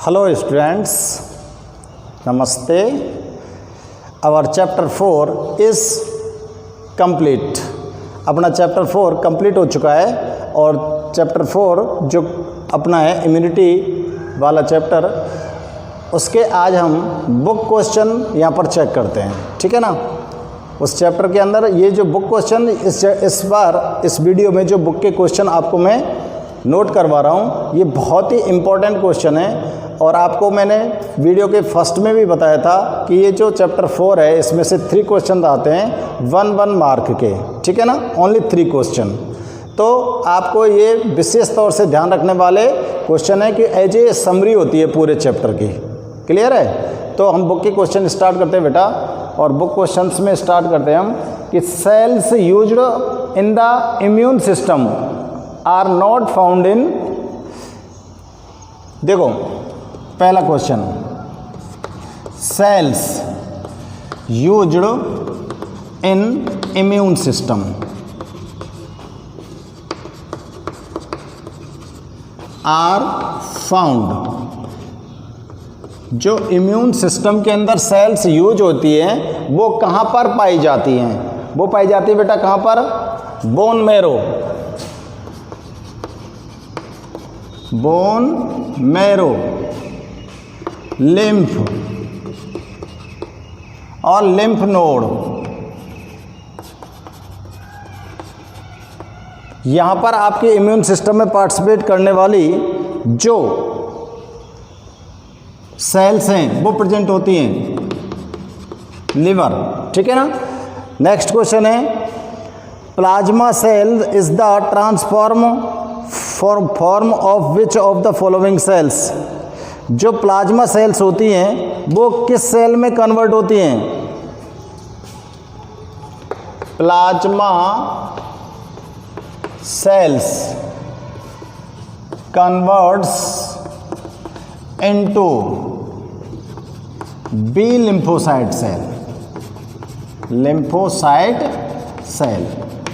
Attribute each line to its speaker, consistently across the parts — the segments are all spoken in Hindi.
Speaker 1: Hello students, Namaste. Our chapter 4 is complete. अपना चैप्टर 4 कंप्लीट हो चुका है और चैप्टर 4 जो अपना है इम्यूनिटी वाला चैप्टर, उसके आज हम बुक क्वेश्चन यहाँ पर चेक करते हैं, ठीक है ना। उस चैप्टर के अंदर ये जो बुक क्वेश्चन इस बार इस वीडियो में जो बुक के क्वेश्चन आपको मैं नोट करवा रहा हूँ, ये बहुत ही इम्पोर्टेंट क्वेश्चन है। और आपको मैंने वीडियो के फर्स्ट में भी बताया था कि ये जो चैप्टर 4 है इसमें से 3 क्वेश्चन आते हैं 1 मार्क के, ठीक है ना, ओनली 3 क्वेश्चन। तो आपको ये विशेष तौर से ध्यान रखने वाले क्वेश्चन है कि एज ए समरी होती है पूरे चैप्टर की। क्लियर है? तो हम बुक के क्वेश्चन स्टार्ट करते हैं बेटा, और बुक क्वेश्चंस में स्टार्ट करते हैं हम कि cells used in the immune system are not found in. देखो पहला question, cells used in immune system are found. जो इम्यून सिस्टम के अंदर सेल्स यूज होती हैं वो कहाँ पर पाई जाती हैं? वो पाई जाती है बेटा कहाँ पर? Bone marrow, bone marrow, lymph और लिम्फ नोड। यहाँ पर आपके इम्यून सिस्टम में पार्टिसिपेट करने वाली जो सेल्स हैं वो प्रेजेंट होती हैं लिवर, ठीक है ना। नेक्स्ट क्वेश्चन है, plasma cell is the transform form of which of the following cells. जो प्लाज्मा सेल्स होती हैं वो किस सेल में कन्वर्ट होती हैं? Plasma cells converts into B lymphocyte cell, lymphocyte cell.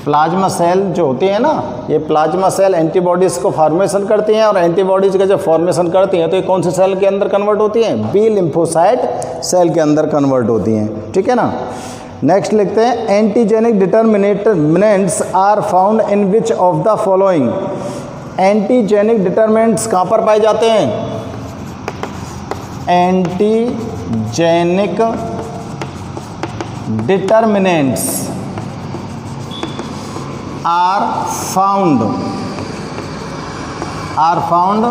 Speaker 1: Plasma cell जो होती है ना, ये प्लाज्मा सेल एंटीबॉडीज़ को फॉर्मेशन करती हैं, और एंटीबॉडीज़ का जब फॉर्मेशन करती हैं तो ये कौन से सेल के अंदर कन्वर्ट होती हैं? बी लिम्फोसाइट सेल के अंदर कन्वर्ट होती हैं, ठीक है ना। नेक्स्ट लिखते हैं, antigenic determinants are found in which of the following. Antigenic determinants कहाँ पर पाए जाते हैं? Antigenic determinants are found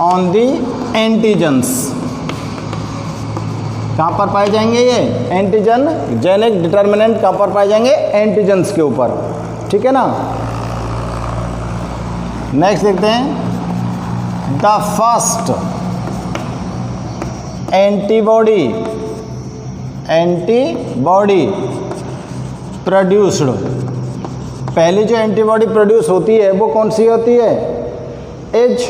Speaker 1: on the antigens। कहाँ पर पाए जाएंगे ये एंटीजन जेनिक डिटर्मिनेंट? कहाँ पर पाए जाएंगे? एंटीजेंस के ऊपर, ठीक है ना। नेक्स्ट देखते हैं, द फर्स्ट एंटीबॉडी प्रोड्यूस्ड। पहली जो एंटीबॉडी प्रोड्यूस होती है वो कौन सी होती है? एच,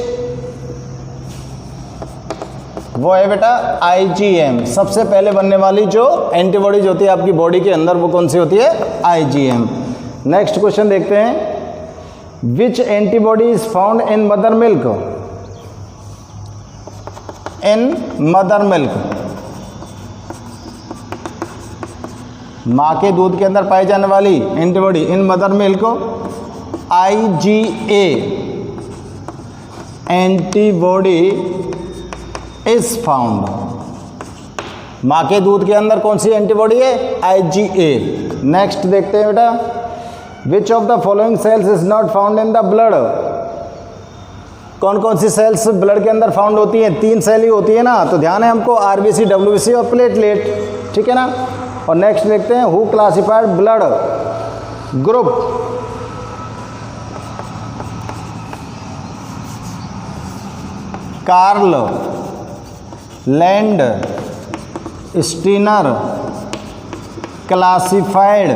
Speaker 1: वो है बेटा IgM। सबसे पहले बनने वाली जो एंटीबॉडीज होती है आपकी बॉडी के अंदर वो कौन सी होती है? IgM। नेक्स्ट क्वेश्चन देखते हैं, which antibody is found in mother milk? In mother milk, माँ के दूध के अंदर पाई जाने वाली antibody in mother milk IgA antibody is found. माँ के दूध के अंदर कौन सी एंटीबॉडी है? IgA। नेक्स्ट देखते हैं बेटा, which of the following cells is not found in the blood. कौन कौन सी सेल्स ब्लड के अंदर फाउंड होती हैं? 3 सेल ही होती है ना, तो ध्यान है हमको RBC, WBC और प्लेटलेट, ठीक है ना। और नेक्स्ट देखते हैं, who classified blood group. Karl Landsteiner classified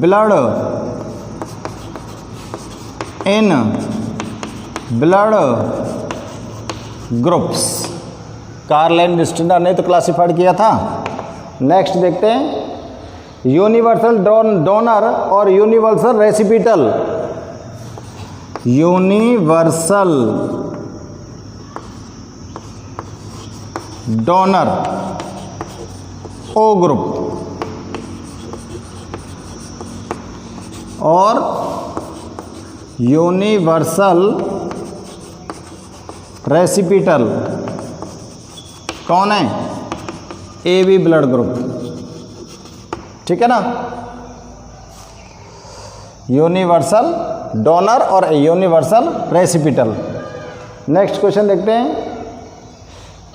Speaker 1: blood in blood groups. Karl Landsteiner ने तो क्लासिफाइड किया था। नेक्स्ट देखते हैं, यूनिवर्सल डोनर और universal recipient. Universal donor O group और यूनिवर्सल रेसिपिटल कौन है? ए बी ब्लड ग्रुप, ठीक है ना। यूनिवर्सल डोनर और यूनिवर्सल रेसिपिटल। नेक्स्ट क्वेश्चन देखते हैं।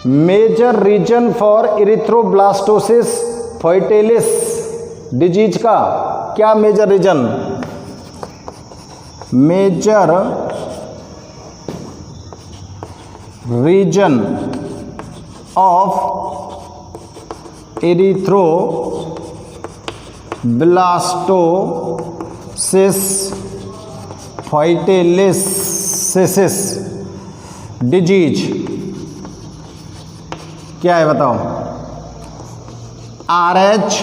Speaker 1: Major reason for erythroblastosis foetalis disease का क्या major reason? Major reason of erythroblastosis foetalis disease क्या है बताओ? RH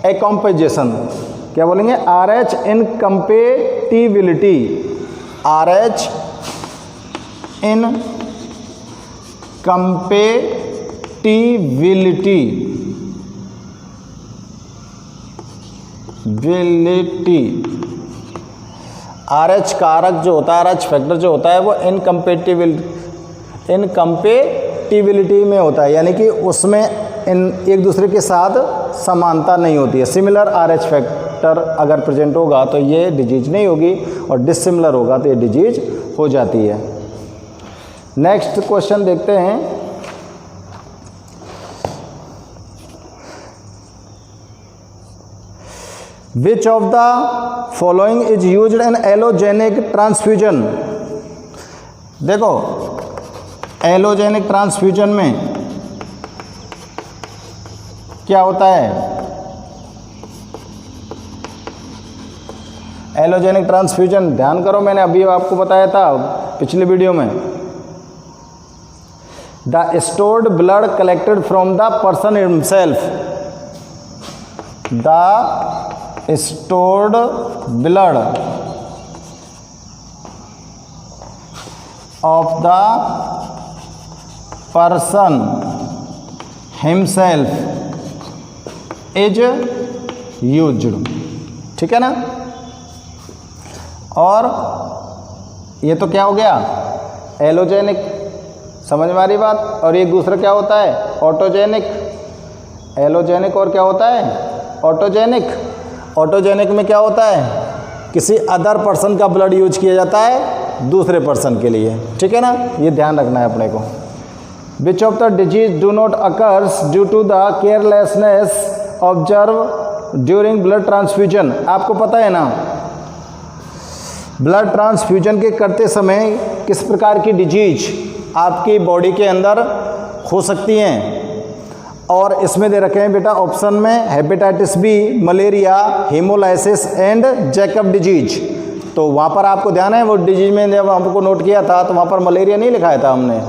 Speaker 1: एकम्पेजेशन, क्या बोलेंगे? RH incompatibility, RH incompatibility RH कारक जो होता है, RH फैक्टर जो होता है वो इनकम्पेटिबिलिटी में होता है, यानी कि उसमें एक दूसरे के साथ समानता नहीं होती है। सिमिलर RH फैक्टर अगर प्रेजेंट होगा तो ये डिजीज नहीं होगी और डिसिमिलर होगा तो ये डिजीज हो जाती है। नेक्स्ट क्वेश्चन देखते हैं। Which of the following is used in allogenic transfusion? देखो एलोजेनिक ट्रांसफ्यूजन में क्या होता है? एलोजेनिक ट्रांसफ्यूजन ध्यान करो, मैंने अभी आपको बताया था पिछले वीडियो में। The stored blood collected from the person himself, the stored blood of the person himself is used, ठीक है ना। और ये तो क्या हो गया? एलोजेनिक, समझ में आ रही बात। और एक दूसरा क्या होता है? ऑटोजेनिक। एलोजेनिक और क्या होता है? ऑटोजेनिक। ऑटोजेनिक में क्या होता है? किसी अदर पर्सन का ब्लड यूज किया जाता है दूसरे पर्सन के लिए, ठीक है ना। ये ध्यान रखना है अपने को। Which of the disease do not occurs due to the carelessness observe during blood transfusion? आपको पता है ना, ब्लड ट्रांसफ्यूजन के करते समय किस प्रकार की डिजीज आपकी बॉडी के अंदर हो सकती हैं। और इसमें दे रखे हैं बेटा ऑप्शन में hepatitis B, malaria, haemolysis and Jacob disease. तो वहाँ पर आपको ध्यान है वो डिजीज में जब हमको नोट किया था तो वहाँ पर मलेरिया नहीं लिखाया था हमने,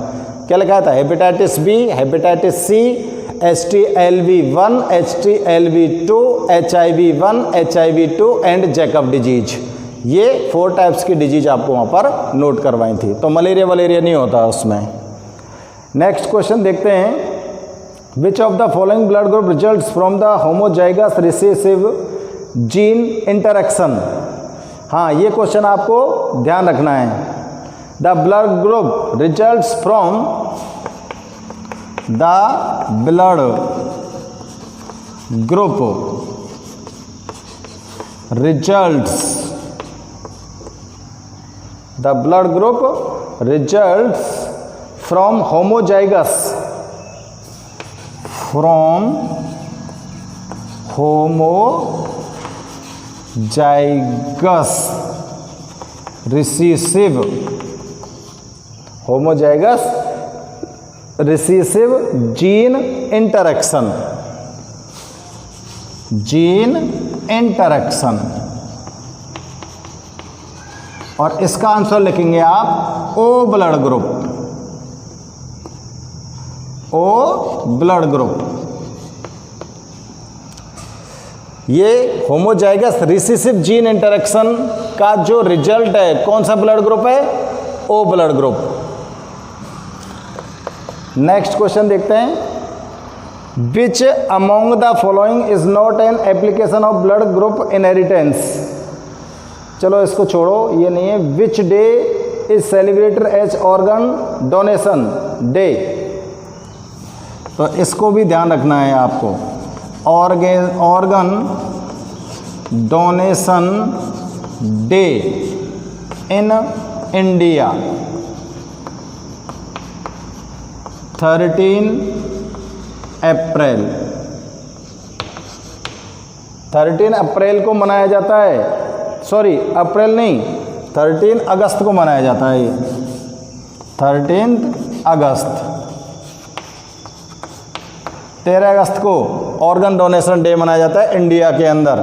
Speaker 1: क्या लिखाया था? Hepatitis B, hepatitis C, HTLV1, HTLV2, HIV1, HIV2 and Jacob disease. ये 4 टाइप्स की डिजीज आपको वहाँ पर नोट करवाई थी। तो मलेरिया वलेरिया नहीं होता उसमें। नेक्स्ट क्वेश्चन देखते हैं। Which of the following blood group results from the homozygous recessive gene interaction? हाँ, ये क्वेश्चन आपको ध्यान रखना है। The blood group results from the blood group results, the blood group results from homozygous, from homozygous recessive, homozygous recessive gene interaction, gene interaction. और इसका आंसर लिखेंगे आप O blood group, O blood group. ये होमोजाइगस रिसेसिव जीन इंटरेक्शन का जो रिजल्ट है कौन सा ब्लड ग्रुप है? O blood group. Next question देखते हैं, which among the following is not an application of blood group inheritance. चलो इसको छोड़ो, ये नहीं है। Which day is celebrated as organ donation day, तो इसको भी ध्यान रखना है आपको। Organ donation day in India 13 April. 13 April को मनाया जाता है, सॉरी अप्रैल नहीं, 13 अगस्त को मनाया जाता है। ये 13 अगस्त, 13 अगस्त को ऑर्गन डोनेशन डे मनाया जाता है इंडिया के अंदर।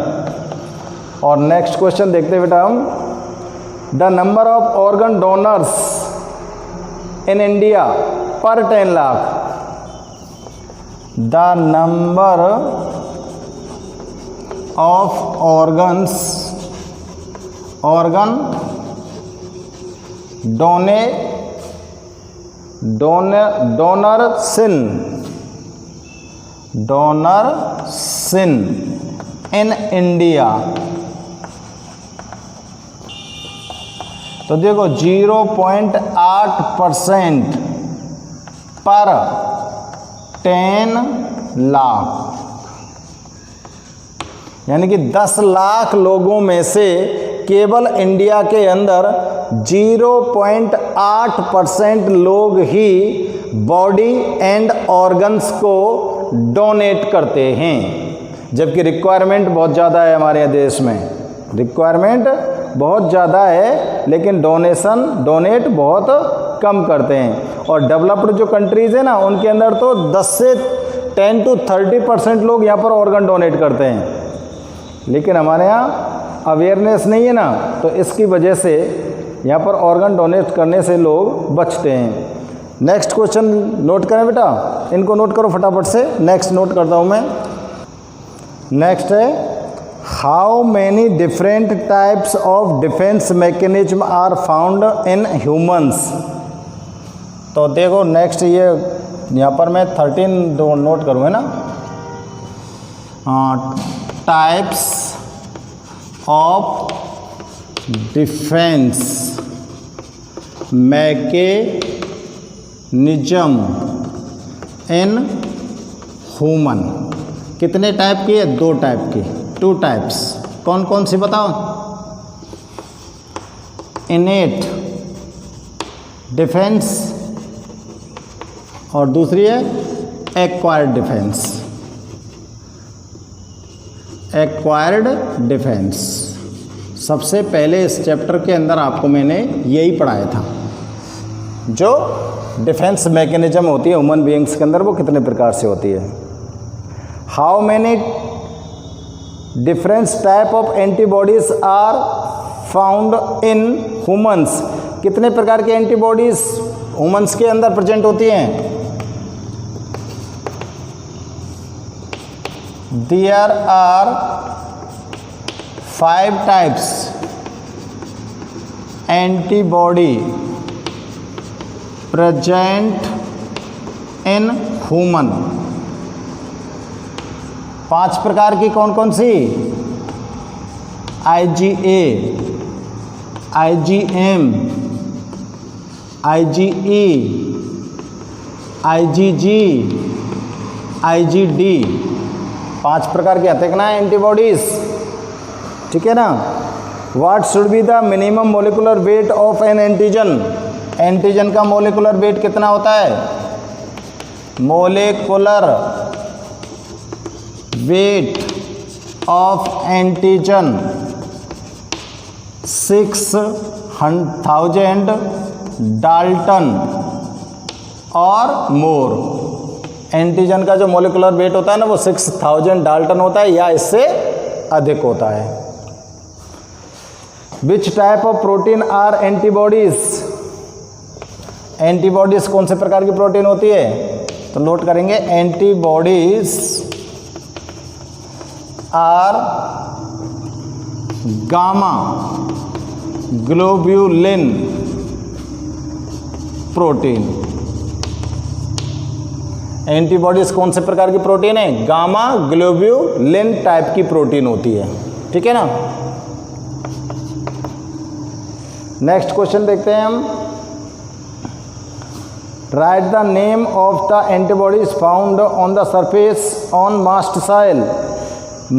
Speaker 1: और नेक्स्ट क्वेश्चन देखते हैं बेटा हम, the number of organ donors in India पर 10 lakh. The number of organ donors in in India, तो देखो 0.8% पर 10 लाख, यानी कि 10 लाख लोगों में से केवल इंडिया के अंदर 0.8% लोग ही बॉडी एंड ऑर्गन्स को डोनेट करते हैं, जबकि रिक्वायरमेंट बहुत ज़्यादा है हमारे देश में। रिक्वायरमेंट बहुत ज़्यादा है लेकिन डोनेट बहुत कम करते हैं। और डेवलप्ड जो कंट्रीज़ है ना, उनके अंदर तो 10 से 10 to 30% लोग यहाँ पर ऑर्गन डोनेट करते हैं, लेकिन हमारे यहाँ अवेयरनेस नहीं है ना, तो इसकी वजह से यहाँ पर ऑर्गन डोनेट करने से लोग बचते हैं। नेक्स्ट क्वेश्चन नोट करें बेटा, इनको नोट करो फटाफट से। नेक्स्ट नोट करता हूँ मैं। नेक्स्ट है, how many different types of defence mechanism are found in humans. तो देखो नेक्स्ट, ये यहाँ पर मैं 13 नोट करूँगा ना, types of defence mechanism in human. कितने टाइप की है? 2 टाइप की, 2 टाइप्स। कौन कौन सी बताओ? इनेट डिफेंस और दूसरी है एक्वायर्ड डिफेंस। एक्वायर्ड डिफेंस सबसे पहले इस चैप्टर के अंदर आपको मैंने यही पढ़ाया था। जो डिफेंस मैकेनिज्म होती है ह्यूमन बीइंग्स के अंदर, वो कितने प्रकार से होती है। How many different type of antibodies are found in humans. कितने प्रकार के एंटीबॉडीज ह्यूमंस के अंदर प्रेजेंट होती हैं? There are 5 types antibody present in human. 5 प्रकार की कौन कौन सी? IgA, IgM, IgE, IgG, IgD। 5 प्रकार के आते हैं ना एंटीबॉडीज, ठीक है ना। What should be the minimum molecular weight of N antigen. Antigen का मोलिकुलर वेट कितना होता है? Molecular weight of antigen 6000 Dalton और मोर। एंटीजन का जो मोलिकुलर वेट होता है ना, वो 6000 डाल्टन होता है या इससे अधिक होता है। Which type of protein are antibodies. Antibodies कौन से प्रकार की प्रोटीन होती है? तो नोट करेंगे, antibodies are gamma globulin protein. Antibodies कौन से प्रकार की प्रोटीन है? गामा ग्लोब्यूलिन टाइप की प्रोटीन होती है, ठीक है ना। नेक्स्ट क्वेश्चन देखते हैं हम। Write the name of the antibodies found on the surface on mast cell.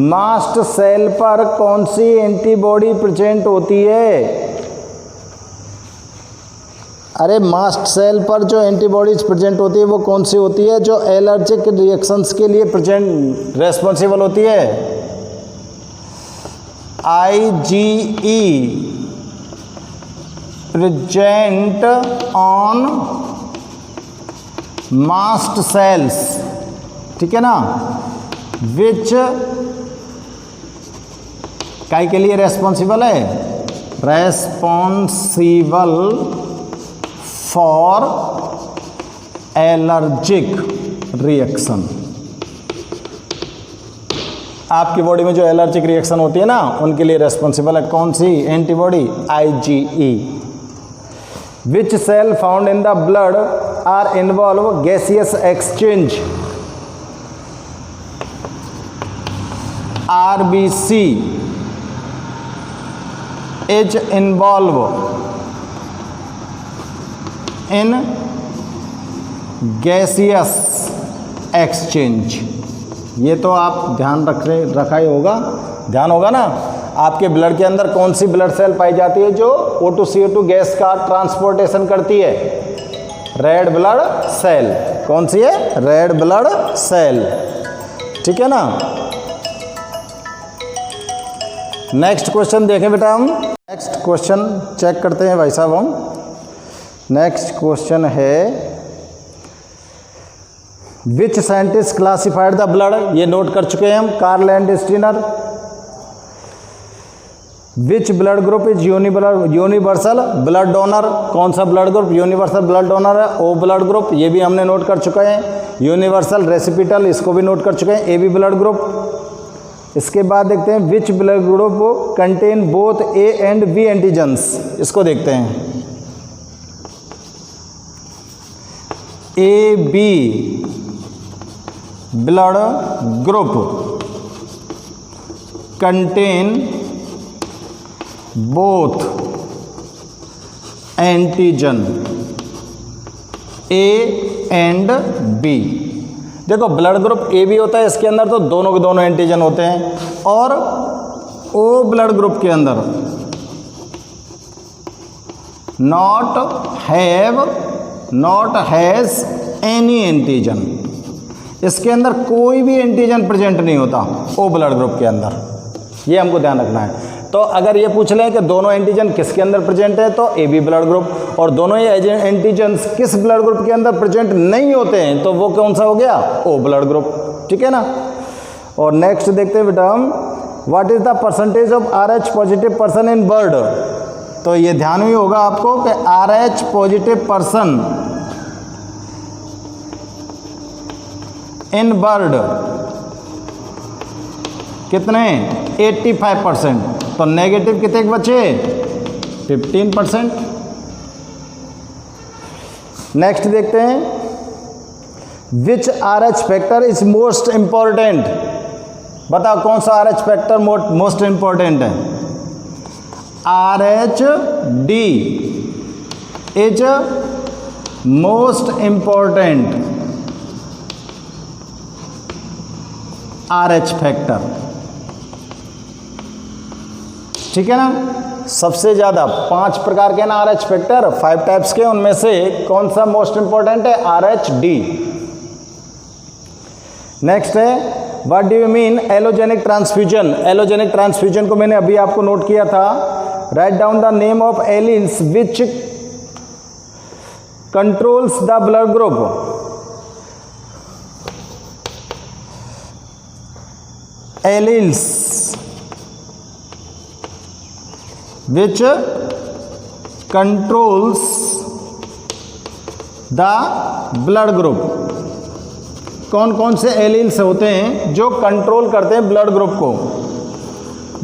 Speaker 1: Mast cell पर कौन सी एंटीबॉडी प्रेजेंट होती है? अरे मास्ट सेल पर जो एंटीबॉडीज प्रेजेंट होती है वो कौन सी होती है? जो एलर्जिक रिएक्शंस के लिए प्रेजेंट रेस्पॉन्सिबल होती है। IgE present on mast cells, ठीक है ना, विच काय के लिए रेस्पॉन्सिबल है? Responsible for allergic reaction. आपकी बॉडी में जो एलर्जिक रिएक्शन होती है ना, उनके लिए रेस्पॉन्सिबल है कौन सी antibody? IgE। Which cell found in the blood are involve gaseous exchange? RBC is involve in gaseous exchange. ये तो आप ध्यान रखा ही होगा, ध्यान होगा ना। आपके ब्लड के अंदर कौन सी ब्लड सेल पाई जाती है जो O2CO2 गैस का ट्रांसपोर्टेशन करती है? Red blood cell. कौन सी है? रेड ब्लड सेल, ठीक है ना। नेक्स्ट क्वेश्चन देखें बेटा हम। नेक्स्ट क्वेश्चन चेक करते हैं भाई साहब हम। नेक्स्ट क्वेश्चन है which scientist classified the blood? ये नोट कर चुके हैं हम, Karl Landsteiner. Which blood group is universal blood donor? कौन सा blood group universal blood donor है? O ब्लड ग्रुप, ये भी हमने नोट कर चुके हैं। यूनिवर्सल रेसिपिटल, इसको भी नोट कर चुके हैं, AB ब्लड ग्रुप। इसके बाद देखते हैं विच blood group contain both A and B antigens? इसको देखते हैं। AB blood group contain both antigen A and B। देखो ब्लड ग्रुप AB होता है, इसके अंदर तो दोनों के दोनों एंटीजन होते हैं, और O ब्लड ग्रुप के अंदर नॉट हैज एनी एंटीजन। इसके अंदर कोई भी एंटीजन प्रेजेंट नहीं होता O ब्लड ग्रुप के अंदर, ये हमको ध्यान रखना है। तो अगर ये पूछ लें कि दोनों एंटीजन किसके अंदर प्रेजेंट है, तो AB ब्लड ग्रुप, और दोनों ये एंटीजन्स किस ब्लड ग्रुप के अंदर प्रेजेंट नहीं होते हैं, तो वो कौन सा हो गया? O ब्लड ग्रुप, ठीक है ना। और नेक्स्ट देखते हैं बेटा हम, what is the percentage of RH positive person in bird? तो ये ध्यान भी होगा आपको कि RH positive person in bird कितने? 85%। तो नेगेटिव कितने बचे? 15%। नेक्स्ट देखते हैं विच RH factor is most important? बताओ कौन सा RH फैक्टर मोस्ट इंपॉर्टेंट है? RH-D is most important RH factor, ठीक है ना। सबसे ज़्यादा 5 प्रकार के ना RH फैक्टर, 5 टाइप्स के, उनमें से कौन सा मोस्ट इंपॉर्टेंट है? RH-D। नेक्स्ट है what do you mean allogenic transfusion? Allogenic transfusion को मैंने अभी आपको नोट किया था। Right down the name of alleles which controls the blood group. Alleles which controls the blood group। कौन कौन से एलील्स होते हैं जो कंट्रोल करते हैं ब्लड ग्रुप को?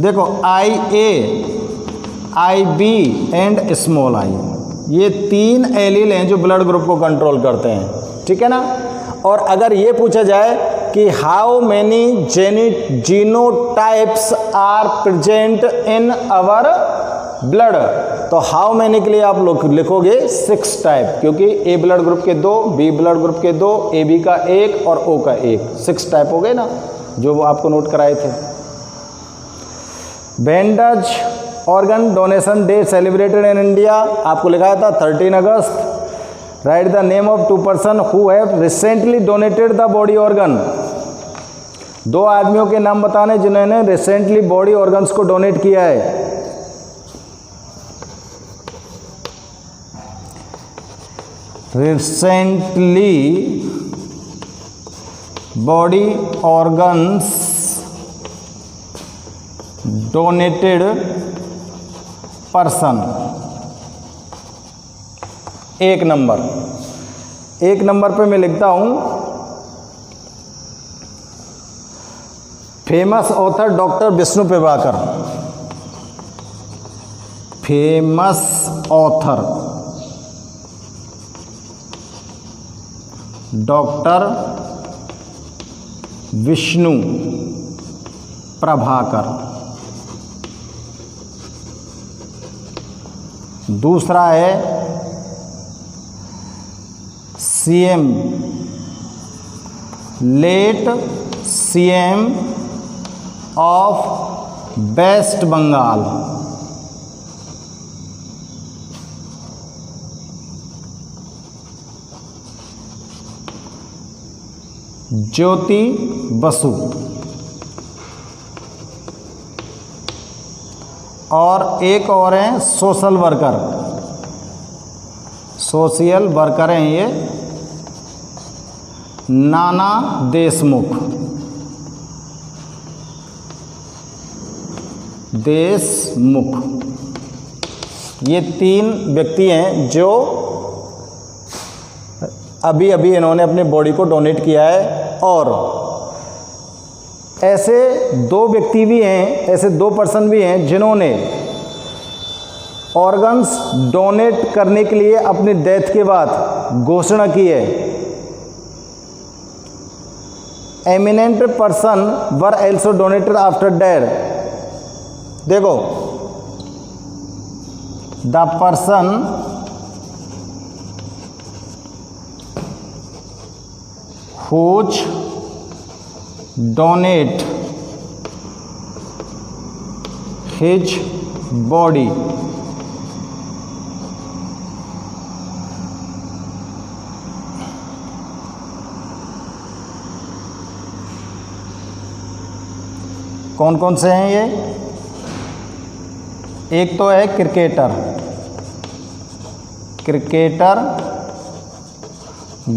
Speaker 1: देखो IA, IB and small I, ये 3 एलील हैं जो ब्लड ग्रुप को कंट्रोल करते हैं, ठीक है ना। और अगर ये पूछा जाए कि how many genotypes are present in our blood, तो हाउ मेनी के लिए आप लोग लिखोगे 6 टाइप, क्योंकि ए ब्लड ग्रुप के 2, बी ब्लड ग्रुप के 2, ए बी का 1 और ओ का 1, 6 टाइप हो गए ना, जो वो आपको नोट कराए थे। When does organ donation day celebrated in India, आपको लिखाया था 13 अगस्त। Write the name of 2 person who have recently donated the body organ, 2 आदमियों के नाम बताने जिन्होंने रिसेंटली बॉडी ऑर्गन्स को डोनेट किया है। Recently body organs donated person, 1 number. 1 number पे मैं लिखता हूं famous author doctor Vishnu Prabhakar, famous author doctor Vishnu Prabhakar. दूसरा है CM, late CM of waste Bengal, Jyoti Basu. और एक और हैं सोशल वर्कर, सोशल वर्कर हैं ये नाना देशमुख, ये 3 व्यक्ति हैं जो अभी अभी इन्होंने अपनी बॉडी को डोनेट किया है। और ऐसे 2 व्यक्ति भी हैं, ऐसे 2 पर्सन भी हैं जिन्होंने ऑर्गन्स डोनेट करने के लिए अपनी डेथ के बाद घोषणा की है। एमिनेंट पर्सन वर एल्सो डोनेटेड आफ्टर डेथ। देखो, the person whose donate his body कौन कौन से हैं ये? एक तो है क्रिकेटर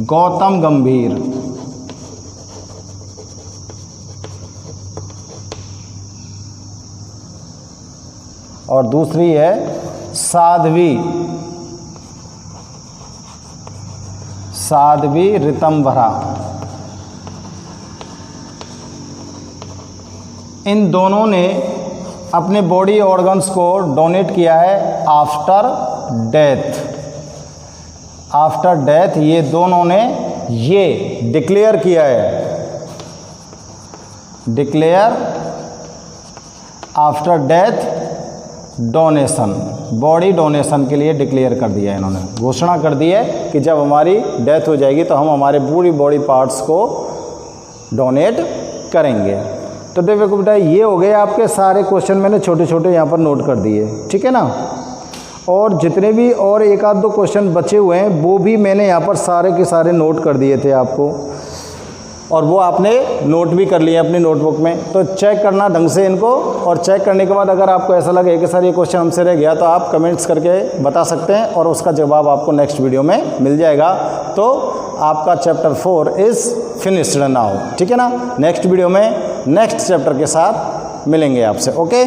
Speaker 1: गौतम गंभीर, और दूसरी है साध्वी ऋतंभरा। इन दोनों ने अपने बॉडी ऑर्गन्स को डोनेट किया है आफ्टर डेथ। ये दोनों ने ये डिक्लेयर किया है, declare after death donation, body donation के लिए डिक्लेयर कर दिया है इन्होंने, घोषणा कर दी है कि जब हमारी डेथ हो जाएगी तो हम हमारे पूरी बॉडी पार्ट्स को डोनेट करेंगे। तो देखो बेटा, ये हो गए आपके सारे क्वेश्चन, मैंने छोटे छोटे यहाँ पर नोट कर दिए, ठीक है ना। और जितने भी और 1-2 क्वेश्चन बचे हुए हैं वो भी मैंने यहाँ पर सारे के सारे नोट कर दिए थे आपको, और वो आपने नोट भी कर लिए अपनी नोटबुक में। तो चेक करना ढंग से इनको, और चेक करने के बाद अगर आपको ऐसा लगे कि सर ये क्वेश्चन हमसे रह गया, तो आप कमेंट्स करके बता सकते हैं और उसका जवाब आपको नेक्स्ट वीडियो में मिल जाएगा। तो आपका चैप्टर 4 इज़ फिनिश्ड नाउ, ठीक है ना। नेक्स्ट वीडियो में नेक्स्ट चैप्टर के साथ मिलेंगे आपसे। ओके।